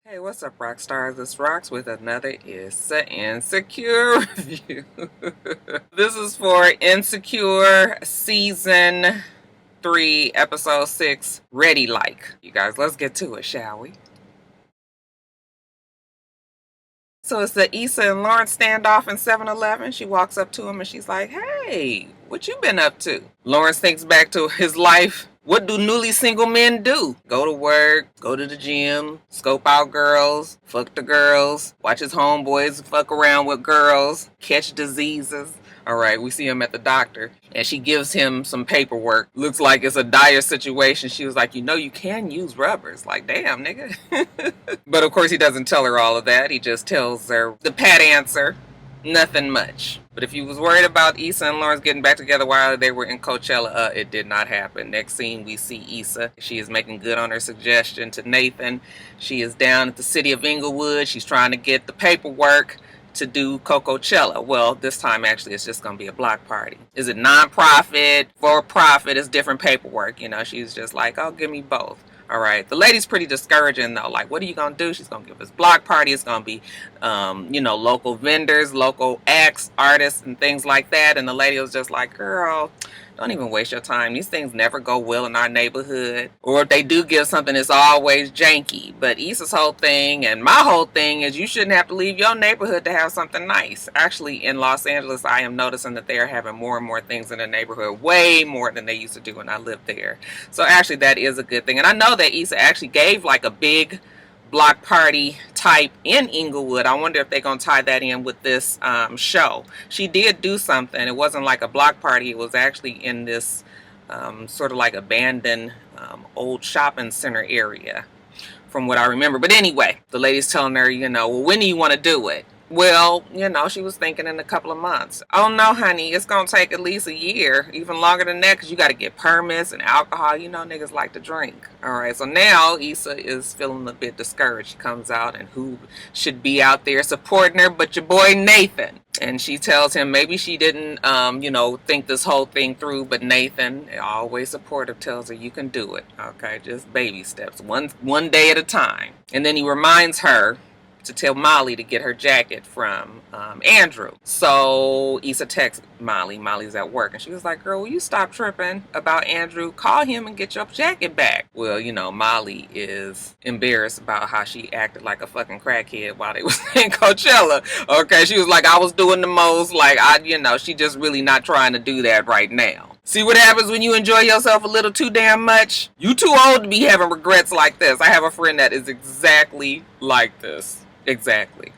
Hey, what's up, rock stars? It's Rox with another Issa Insecure review. This is for Insecure Season 3, Episode 6, Ready Like. You guys, let's get to it, shall we? So it's the Issa and Lawrence standoff in 7-Eleven. She walks up to him and she's like, hey, what you been up to? Lawrence thinks back to his life. What do newly single men do? Go to work, go to the gym, scope out girls, fuck the girls, watch his homeboys fuck around with girls, catch diseases. All right, we see him at the doctor, and she gives him some paperwork. Looks like it's a dire situation. She was like, you can use rubbers. Like, damn, nigga. But of course, he doesn't tell her all of that. He just tells her the pat answer. Nothing much. But if you was worried about Issa and Lawrence getting back together while they were in Coachella, it did not happen. Next scene, we see Issa. She is making good on her suggestion to Nathan. She is down at the city of Inglewood. She's trying to get the paperwork to do Coachella. Well, this time actually it's just gonna be a block party. Is it non-profit, for profit? It's different paperwork. She's just like, oh, give me both. All right. The lady's pretty discouraging though. Like, what are you gonna do? She's gonna give us block party. It's gonna be, local vendors, local acts, artists, and things like that. And the lady was just like, girl, don't even waste your time. These things never go well in our neighborhood. Or if they do give something, it's always janky. But Issa's whole thing and my whole thing is you shouldn't have to leave your neighborhood to have something nice. Actually, in Los Angeles, I am noticing that they are having more and more things in the neighborhood, way more than they used to do when I lived there. So actually, that is a good thing. And I know that Issa actually gave like a big block party type in Inglewood. I wonder if they're going to tie that in with this show. She did do something. It wasn't like a block party. It was actually in this sort of like abandoned old shopping center area from what I remember. But anyway, the lady's telling her, well, when do you want to do it? Well, she was thinking in a couple of months. Oh, no, honey, it's going to take at least a year, even longer than that, because you got to get permits and alcohol. Niggas like to drink. All right, so now Issa is feeling a bit discouraged. She comes out, and who should be out there supporting her but your boy Nathan? And she tells him maybe she didn't, think this whole thing through, but Nathan, always supportive, tells her you can do it. Okay, just baby steps, one day at a time. And then he reminds her to tell Molly to get her jacket from Andrew. So Issa texts Molly. Molly's at work, and she was like, girl, will you stop tripping about Andrew? Call him and get your jacket back. Well, Molly is embarrassed about how she acted like a fucking crackhead while they was in Coachella. Okay, she was like, I was doing the most. Like, she just really not trying to do that right now. See what happens when you enjoy yourself a little too damn much? You too old to be having regrets like this. I have a friend that is exactly like this. Exactly.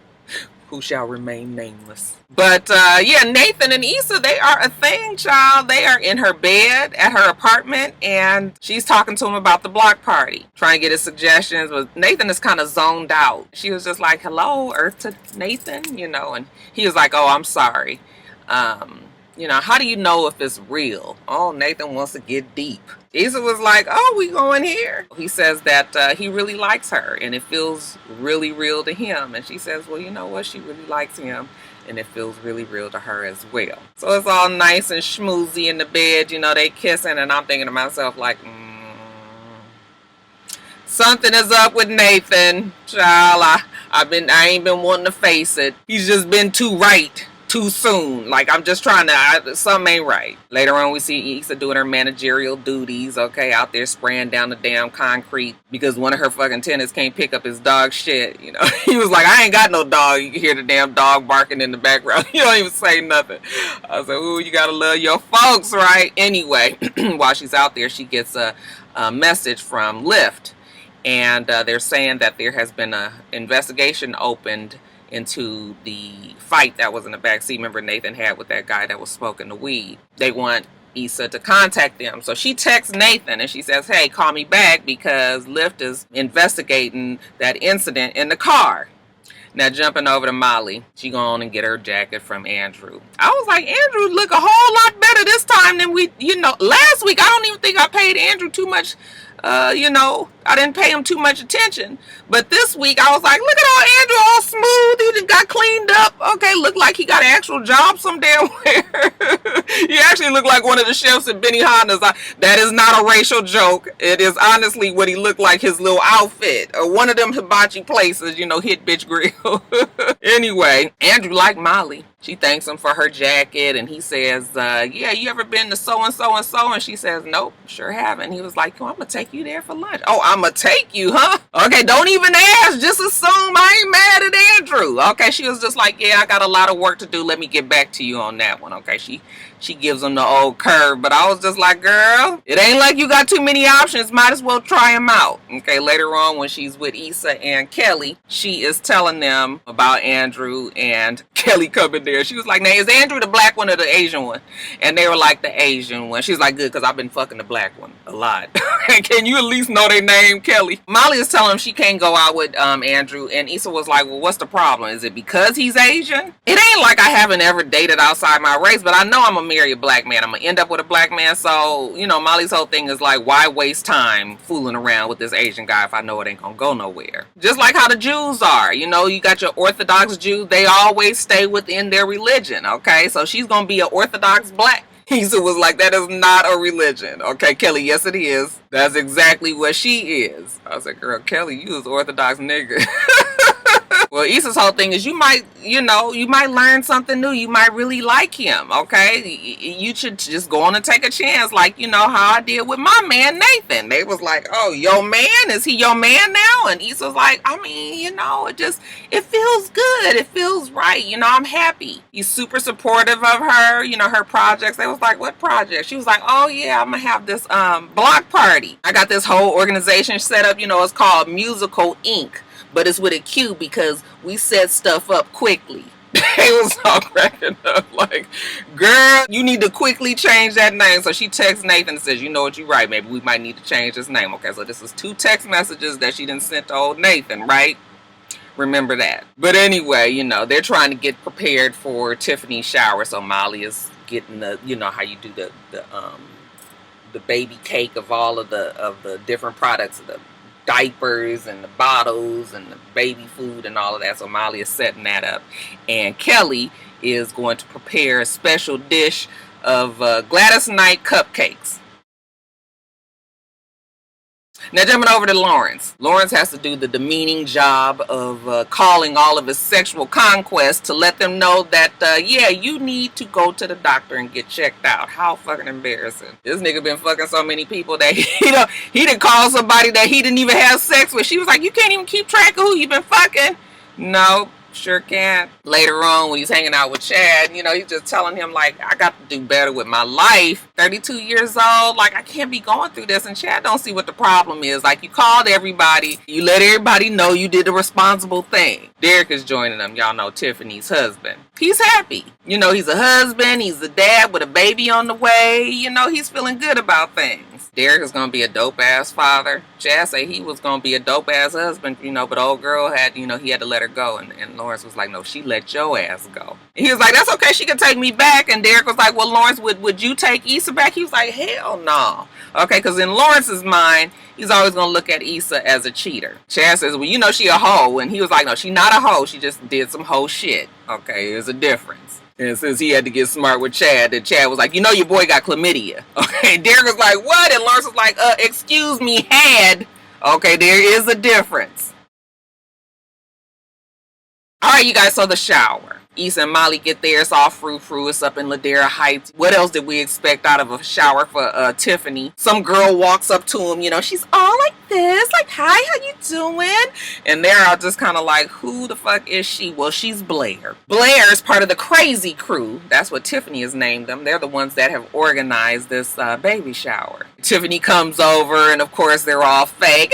Who shall remain nameless. But Nathan and Issa, they are a thing, child. They are in her bed at her apartment, and she's talking to him about the block party, trying to get his suggestions. But Nathan is kind of zoned out. She was just like, hello, Earth to Nathan, and he was like, oh, I'm sorry. How do you know if it's real? Oh, Nathan wants to get deep. Issa was like, oh, we going here. He says that he really likes her and it feels really real to him. And she says, well, you know what? She really likes him and it feels really real to her as well. So it's all nice and schmoozy in the bed. They kissing, and I'm thinking to myself like, something is up with Nathan. Child, I ain't been wanting to face it. He's just been too right. Too soon. Like, I'm just trying to, something ain't right. Later on, we see Issa doing her managerial duties, okay, out there spraying down the damn concrete because one of her fucking tenants can't pick up his dog shit, He was like, I ain't got no dog. You can hear the damn dog barking in the background. You don't even say nothing. I was like, ooh, you gotta love your folks, right? Anyway, while she's out there, she gets a message from Lyft, and they're saying that there has been an investigation opened into the fight that was in the backseat. Remember Nathan had with that guy that was smoking the weed. They want Issa to contact them. So she texts Nathan and she says, hey, call me back because Lyft is investigating that incident in the car. Now jumping over to Molly, she go on and get her jacket from Andrew. I was like, Andrew look a whole lot better this time than last week. I don't even think I paid Andrew too much, I didn't pay him too much attention. But this week I was like, look at how Andrew all smooth. He just got cleaned up. Okay, looked like he got an actual job some damn where. He actually looked like one of the chefs at Benihana's. That is not a racial joke. It is honestly what he looked like, his little outfit. Or one of them hibachi places, you know, Hit Bitch Grill. Anyway, Andrew liked Molly. She thanks him for her jacket, and he says, yeah, you ever been to so-and-so and so? And she says, nope, sure haven't. He was like, oh, I'm going to take you there for lunch. Oh, I'm going to take you, huh? Okay, don't even ask. Just assume I ain't mad at Andrew. Okay, she was just like, yeah, I got a lot of work to do. Let me get back to you on that one. Okay, she gives him the old curve, but I was just like, girl, it ain't like you got too many options. Might as well try them out. Okay, later on when she's with Issa and Kelly, she is telling them about Andrew, and Kelly coming there. She was like, now, is Andrew the black one or the Asian one? And they were like, the Asian one. She's like, good, because I've been fucking the black one a lot. Can you at least know their name, Kelly? Molly is telling him she can't go out with Andrew, and Issa was like, well, what's the problem? Is it because he's Asian? It ain't like I haven't ever dated outside my race, but I know I'm a marry a black man. I'm gonna end up with a black man. So, you know, Molly's whole thing is like, why waste time fooling around with this Asian guy if I know it ain't gonna go nowhere? Just like how the Jews are. You know, you got your Orthodox Jews, they always stay within their religion. Okay, so she's gonna be an Orthodox black. Issa was like, that is not a religion. Okay, Kelly, yes it is. That's exactly what she is. I was like, girl, Kelly, you is Orthodox nigga. Well, Issa's whole thing is you might learn something new. You might really like him, okay? You should just go on and take a chance, like, you know, how I did with my man, Nathan. They was like, oh, your man? Is he your man now? And Issa's like, I mean, you know, it feels good. It feels right. You know, I'm happy. He's super supportive of her, you know, her projects. They was like, what project? She was like, oh, yeah, I'm going to have this block party. I got this whole organization set up, you know, it's called Musical Inc., but it's with a Q because we set stuff up quickly. They was all cracking up like, girl, you need to quickly change that name. So she texts Nathan and says, you know what, you're right, maybe we might need to change this name. Okay, so this is 2 text messages that she didn't send to old Nathan, right? Remember that. But anyway, you know, they're trying to get prepared for Tiffany's shower. So Molly is getting the, you know how you do the baby cake of all of the different products, the diapers and the bottles and the baby food and all of that. So Molly is setting that up, and Kelly is going to prepare a special dish of Gladys Knight cupcakes. Now jumping over to Lawrence. Lawrence has to do the demeaning job of calling all of his sexual conquests to let them know that, yeah, you need to go to the doctor and get checked out. How fucking embarrassing. This nigga been fucking so many people that he done called somebody that he didn't even have sex with. She was like, you can't even keep track of who you been fucking. No. Sure can't. Later on, when he's hanging out with Chad, you know, he's just telling him, like, I got to do better with my life. 32 years old, like, I can't be going through this. And Chad don't see what the problem is. Like, you called everybody. You let everybody know you did the responsible thing. Derek is joining them. Y'all know Tiffany's husband. He's happy. You know, he's a husband. He's a dad with a baby on the way. You know, he's feeling good about things. Derek is going to be a dope-ass father. Chad said he was going to be a dope-ass husband, you know, but old girl had, you know, he had to let her go. And Lawrence was like, no, she let your ass go. And he was like, that's okay, she can take me back. And Derek was like, well, Lawrence, would you take Issa back? He was like, hell no. Okay, because in Lawrence's mind, he's always going to look at Issa as a cheater. Chad says, well, you know, she a hoe. And he was like, no, she not a hoe. She just did some hoe shit. Okay, there's a difference. And since he had to get smart with Chad, then Chad was like, you know your boy got chlamydia. Okay, Derek was like, what? And Lawrence was like, excuse me, had. Okay, there is a difference. All right, you guys, so the shower. Issa and Molly get there. It's all frou-frou. It's up in Ladera Heights. What else did we expect out of a shower for Tiffany? Some girl walks up to him. You know, she's all like this. Like, hi, how you doing? And they're all just kind of like, who the fuck is she? Well, she's Blair. Blair is part of the crazy crew. That's what Tiffany has named them. They're the ones that have organized this baby shower. Tiffany comes over, and of course, they're all fake.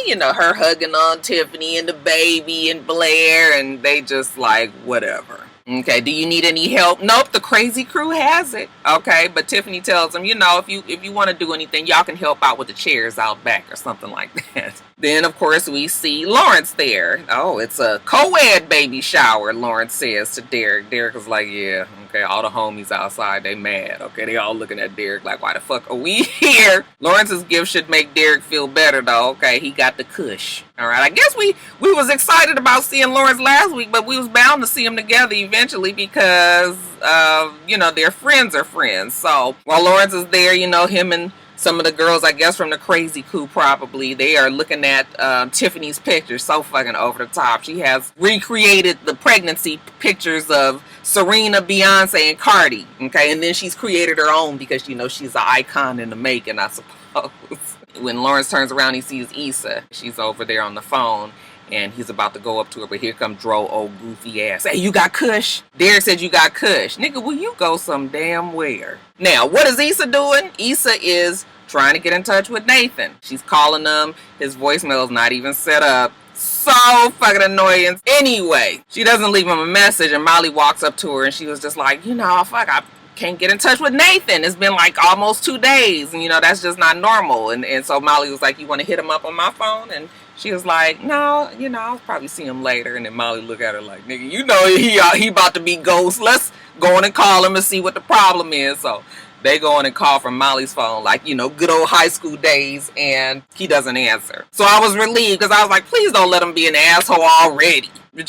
You know, her hugging on Tiffany and the baby and Blair, and they just like, whatever. Okay, do you need any help? Nope, the crazy crew has it. Okay, but Tiffany tells them, you know, if you want to do anything, y'all can help out with the chairs out back or something like that. Then, of course, we see Lawrence there. Oh, it's a co-ed baby shower, Lawrence says to Derek. Derek is like, yeah, Okay, all the homies outside, they mad. Okay, they all looking at Derek like, why the fuck are we here? Lawrence's gift should make Derek feel better though. Okay, he got the kush. All right, I guess we was excited about seeing Lawrence last week, but we was bound to see them together eventually because their friends are friends. So while Lawrence is there, him and some of the girls, I guess from the crazy coup probably, they are looking at Tiffany's pictures. So fucking over the top. She has recreated the pregnancy pictures of Serena, Beyonce, and Cardi. Okay, and then she's created her own because she's an icon in the making, I suppose. When Lawrence turns around, he sees Issa. She's over there on the phone. And he's about to go up to her, but here comes Dro, old goofy ass. Hey, you got kush? Derek said you got kush. Nigga, will you go some damn where? Now, what is Issa doing? Issa is trying to get in touch with Nathan. She's calling him. His voicemail's not even set up. So fucking annoying. Anyway, she doesn't leave him a message, and Molly walks up to her, and she was just like, fuck, I can't get in touch with Nathan. It's been like almost 2 days, and that's just not normal. And so Molly was like, you want to hit him up on my phone? And she was like, no, I'll probably see him later. And then Molly looked at her like, nigga, he about to be ghost. Let's go on and call him and see what the problem is. So they go on and call from Molly's phone, like, good old high school days, and he doesn't answer. So I was relieved because I was like, please don't let him be an asshole already. But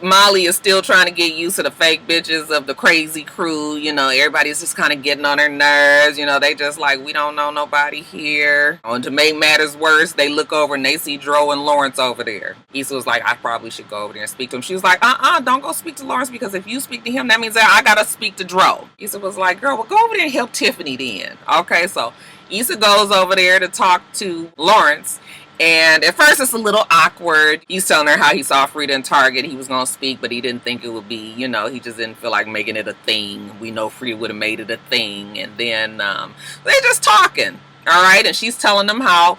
Molly is still trying to get used to the fake bitches of the crazy crew. Everybody's just kind of getting on their nerves. They just like, we don't know nobody here. And to make matters worse, they look over and they see Dro and Lawrence over there. Issa was like, I probably should go over there and speak to him. She was like, don't go speak to Lawrence, because if you speak to him, that means that I gotta speak to Dro. Issa was like, girl, well, go over there and help Tiffany then. Okay, so Issa goes over there to talk to Lawrence. And at first it's a little awkward. He's telling her how he saw Frida in Target. He was going to speak, but he didn't think it would be, he just didn't feel like making it a thing. We know Frida would have made it a thing. And then they're just talking. All right. And she's telling them how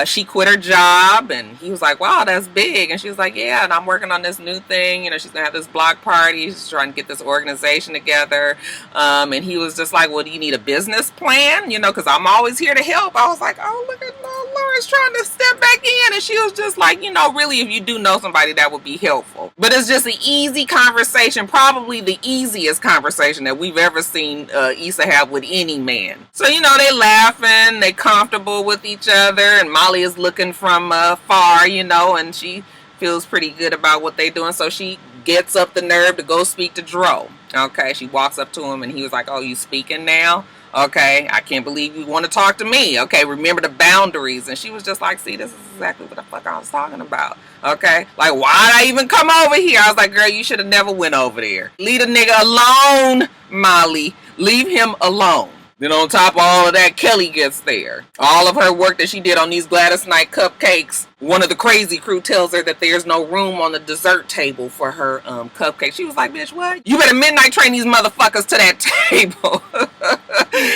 she quit her job, and he was like, wow, that's big. And she was like, yeah, and I'm working on this new thing. She's gonna have this block party. She's trying to get this organization together. And he was just like, well, do you need a business plan? Because I'm always here to help. I was like, oh, look at Lawrence trying to step back in. And she was just like, really, if you do know somebody, that would be helpful. But it's just an easy conversation, probably the easiest conversation that we've ever seen Issa have with any man. So, they laughing, they comfortable with each other, and Molly is looking from far, and she feels pretty good about what they're doing. So she gets up the nerve to go speak to Dro. Okay, she walks up to him, and he was like, oh, you speaking now? Okay, I can't believe you want to talk to me. Okay, remember the boundaries. And she was just like, see, this is exactly what the fuck I was talking about. Okay, like, why'd I even come over here? I was like, girl, you should have never went over there. Leave the nigga alone, Molly. Leave him alone. Then on top of all of that, Kelly gets there. All of her work that she did on these Gladys Knight cupcakes, one of the crazy crew tells her that there's no room on the dessert table for her cupcake. She was like, bitch, what? You better midnight train these motherfuckers to that table.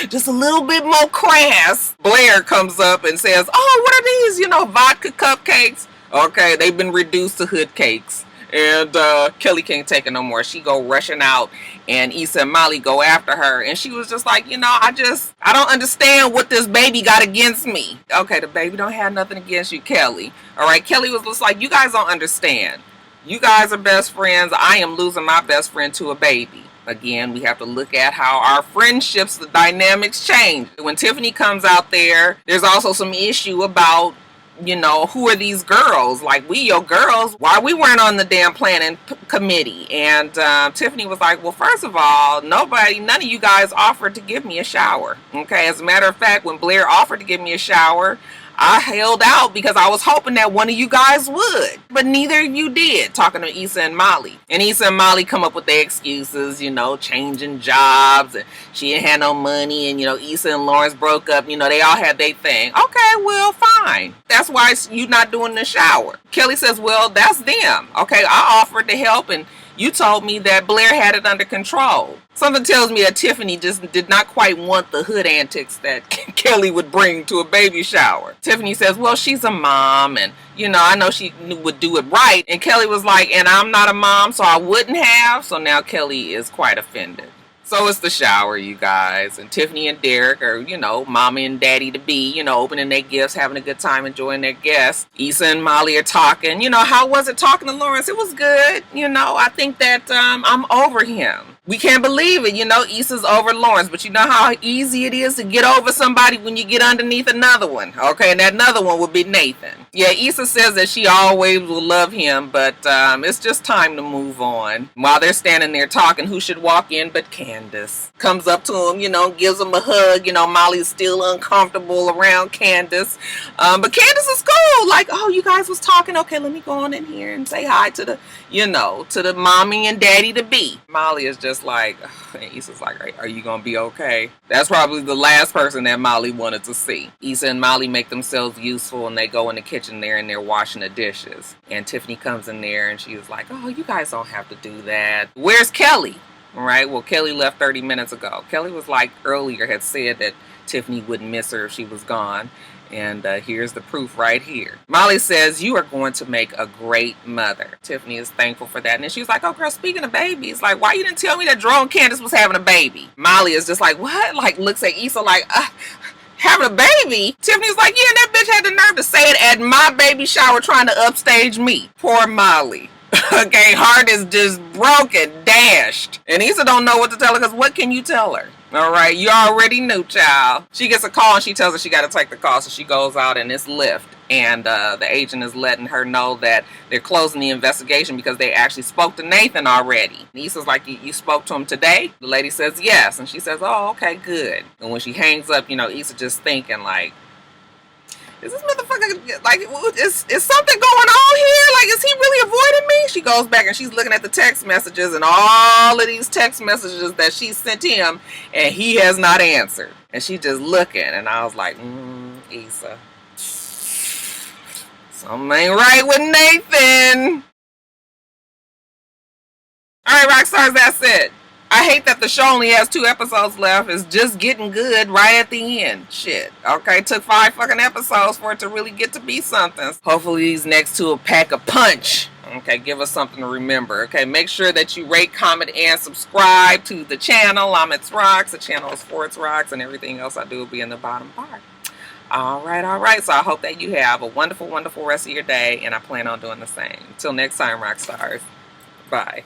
Just a little bit more crass. Blair comes up and says, oh, what are these, vodka cupcakes? Okay, they've been reduced to hood cakes. And Kelly can't take it no more. She go rushing out, and Issa and Molly go after her. And she was just like, I don't understand what this baby got against me. Okay, the baby don't have nothing against you, Kelly. All right, Kelly was just like, you guys don't understand. You guys are best friends. I am losing my best friend to a baby. Again, we have to look at how our friendships, the dynamics change. When Tiffany comes out there, there's also some issue about, who are these girls? Like, we your girls. Why we weren't on the damn planning committee? And Tiffany was like, well, first of all, none of you guys offered to give me a shower. Okay, as a matter of fact, when Blair offered to give me a shower, I held out because I was hoping that one of you guys would. But neither of you did, talking to Issa and Molly. And Issa and Molly come up with their excuses, changing jobs, and she didn't have no money, and, Issa and Lawrence broke up. They all had their thing. Okay, well, fine. That's why you not doing the shower. Kelly says, well, that's them. Okay, I offered to help, and you told me that Blair had it under control. Something tells me that Tiffany just did not quite want the hood antics that Kelly would bring to a baby shower. Tiffany says, well, she's a mom, and, I know she would do it right. And Kelly was like, and I'm not a mom, so I wouldn't have. So now Kelly is quite offended. So it's the shower, you guys. And Tiffany and Derek are, mommy and daddy to be, opening their gifts, having a good time, enjoying their guests. Issa and Molly are talking. How was it talking to Lawrence? It was good. I think that I'm over him. We can't believe it. You know, Issa's over Lawrence, but you know how easy it is to get over somebody when you get underneath another one. Okay, and that another one would be Nathan. Yeah, Issa says that she always will love him, but it's just time to move on. While they're standing there talking, who should walk in but Candace? Comes up to him, you know, gives him a hug. You know, Molly's still uncomfortable around Candace. But Candace is cool. Like, oh, you guys was talking. Okay, let me go on in here and say hi to the, you know, to the mommy and daddy to be. Molly is just like, and Issa's like, are you gonna be okay? That's probably the last person that Molly wanted to see. Issa and Molly make themselves useful, and they go in the kitchen there, and they're washing the dishes. And Tiffany comes in there, and she's like, oh, you guys don't have to do that. Where's Kelly? All right, well, Kelly left 30 minutes ago. Kelly was like earlier had said that Tiffany wouldn't miss her if she was gone. And here's the proof right here. Molly says, you are going to make a great mother. Tiffany is thankful for that. And then she's like, oh, girl, speaking of babies, like, why you didn't tell me that Drone Candace was having a baby? Molly is just like, what? Like, looks at Issa like, having a baby? Tiffany's like, yeah, that bitch had the nerve to say it at my baby shower trying to upstage me. Poor Molly. Okay, heart is just broken, dashed. And Issa don't know what to tell her, because what can you tell her? All right, you already knew, child. She gets a call and she tells her she got to take the call, so she goes out and it's Lyft. And the agent is letting her know that they're closing the investigation because they actually spoke to Nathan already. And Issa's like, you spoke to him today? The lady says yes. And she says, oh, okay, good. And when she hangs up, you know, Issa just thinking like, is this motherfucker, like, is something going on here? Like, is he really avoiding me? She goes back and she's looking at the text messages and all of these text messages that she sent him, and he has not answered. And she just looking, and I was like, Issa, something ain't right with Nathan. All right, rock stars, that's it. I hate that the show only has 2 episodes left. It's just getting good right at the end. Shit. Okay, took 5 fucking episodes for it to really get to be something. Hopefully these next 2 will pack a punch. Okay, give us something to remember. Okay, make sure that you rate, comment, and subscribe to the channel. I'm itsrox. The channel is for itsrox, and everything else I do will be in the bottom bar. All right. So I hope that you have a wonderful, wonderful rest of your day, and I plan on doing the same. Until next time, rock stars. Bye.